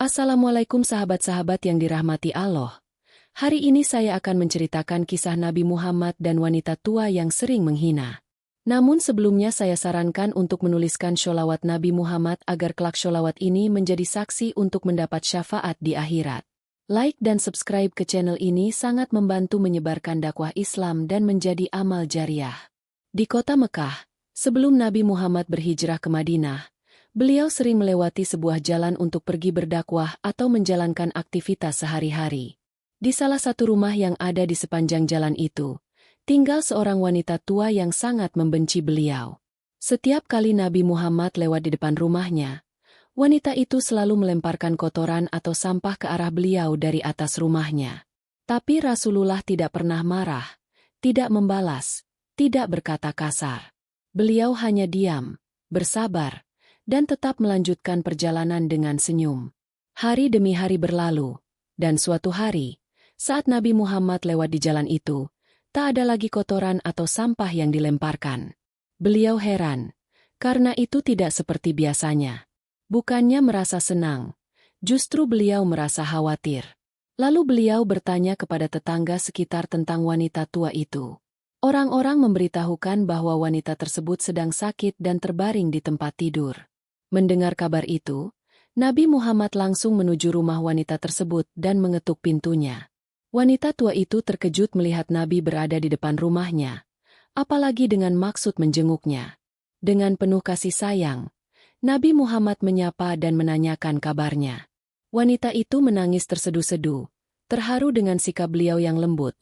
Assalamualaikum sahabat-sahabat yang dirahmati Allah. Hari ini saya akan menceritakan kisah Nabi Muhammad dan wanita tua yang sering menghina. Namun sebelumnya saya sarankan untuk menuliskan sholawat Nabi Muhammad agar kelak sholawat ini menjadi saksi untuk mendapat syafaat di akhirat. Like dan subscribe ke channel ini sangat membantu menyebarkan dakwah Islam dan menjadi amal jariah. Di kota Mekah, sebelum Nabi Muhammad berhijrah ke Madinah, beliau sering melewati sebuah jalan untuk pergi berdakwah atau menjalankan aktivitas sehari-hari. Di salah satu rumah yang ada di sepanjang jalan itu, tinggal seorang wanita tua yang sangat membenci beliau. Setiap kali Nabi Muhammad lewat di depan rumahnya, wanita itu selalu melemparkan kotoran atau sampah ke arah beliau dari atas rumahnya. Tapi Rasulullah tidak pernah marah, tidak membalas, tidak berkata kasar. Beliau hanya diam, bersabar, dan tetap melanjutkan perjalanan dengan senyum. Hari demi hari berlalu, dan suatu hari, saat Nabi Muhammad lewat di jalan itu, tak ada lagi kotoran atau sampah yang dilemparkan. Beliau heran, karena itu tidak seperti biasanya. Bukannya merasa senang, justru beliau merasa khawatir. Lalu beliau bertanya kepada tetangga sekitar tentang wanita tua itu. Orang-orang memberitahukan bahwa wanita tersebut sedang sakit dan terbaring di tempat tidur. Mendengar kabar itu, Nabi Muhammad langsung menuju rumah wanita tersebut dan mengetuk pintunya. Wanita tua itu terkejut melihat Nabi berada di depan rumahnya, apalagi dengan maksud menjenguknya. Dengan penuh kasih sayang, Nabi Muhammad menyapa dan menanyakan kabarnya. Wanita itu menangis terseduh-seduh, terharu dengan sikap beliau yang lembut,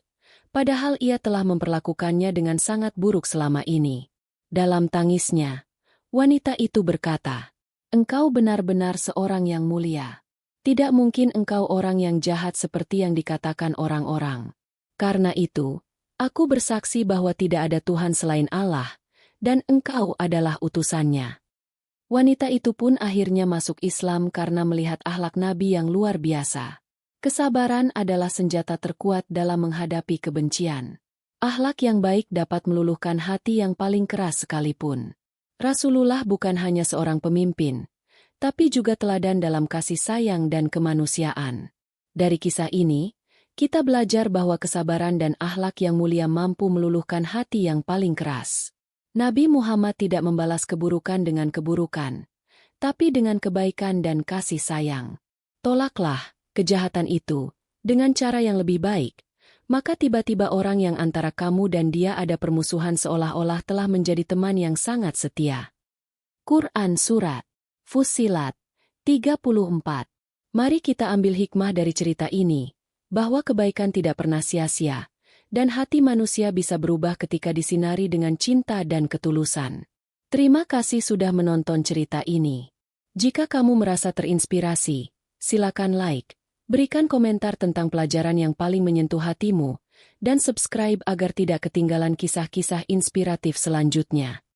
padahal ia telah memperlakukannya dengan sangat buruk selama ini. Dalam tangisnya, wanita itu berkata, "Engkau benar-benar seorang yang mulia. Tidak mungkin engkau orang yang jahat seperti yang dikatakan orang-orang. Karena itu, aku bersaksi bahwa tidak ada Tuhan selain Allah, dan engkau adalah utusannya." Wanita itu pun akhirnya masuk Islam karena melihat akhlak Nabi yang luar biasa. Kesabaran adalah senjata terkuat dalam menghadapi kebencian. Akhlak yang baik dapat meluluhkan hati yang paling keras sekalipun. Rasulullah bukan hanya seorang pemimpin, tapi juga teladan dalam kasih sayang dan kemanusiaan. Dari kisah ini, kita belajar bahwa kesabaran dan akhlak yang mulia mampu meluluhkan hati yang paling keras. Nabi Muhammad tidak membalas keburukan dengan keburukan, tapi dengan kebaikan dan kasih sayang. Tolaklah kejahatan itu dengan cara yang lebih baik, maka tiba-tiba orang yang antara kamu dan dia ada permusuhan seolah-olah telah menjadi teman yang sangat setia. Quran Surat Fussilat 34. Mari kita ambil hikmah dari cerita ini, bahwa kebaikan tidak pernah sia-sia, dan hati manusia bisa berubah ketika disinari dengan cinta dan ketulusan. Terima kasih sudah menonton cerita ini. Jika kamu merasa terinspirasi, silakan like, berikan komentar tentang pelajaran yang paling menyentuh hatimu, dan subscribe agar tidak ketinggalan kisah-kisah inspiratif selanjutnya.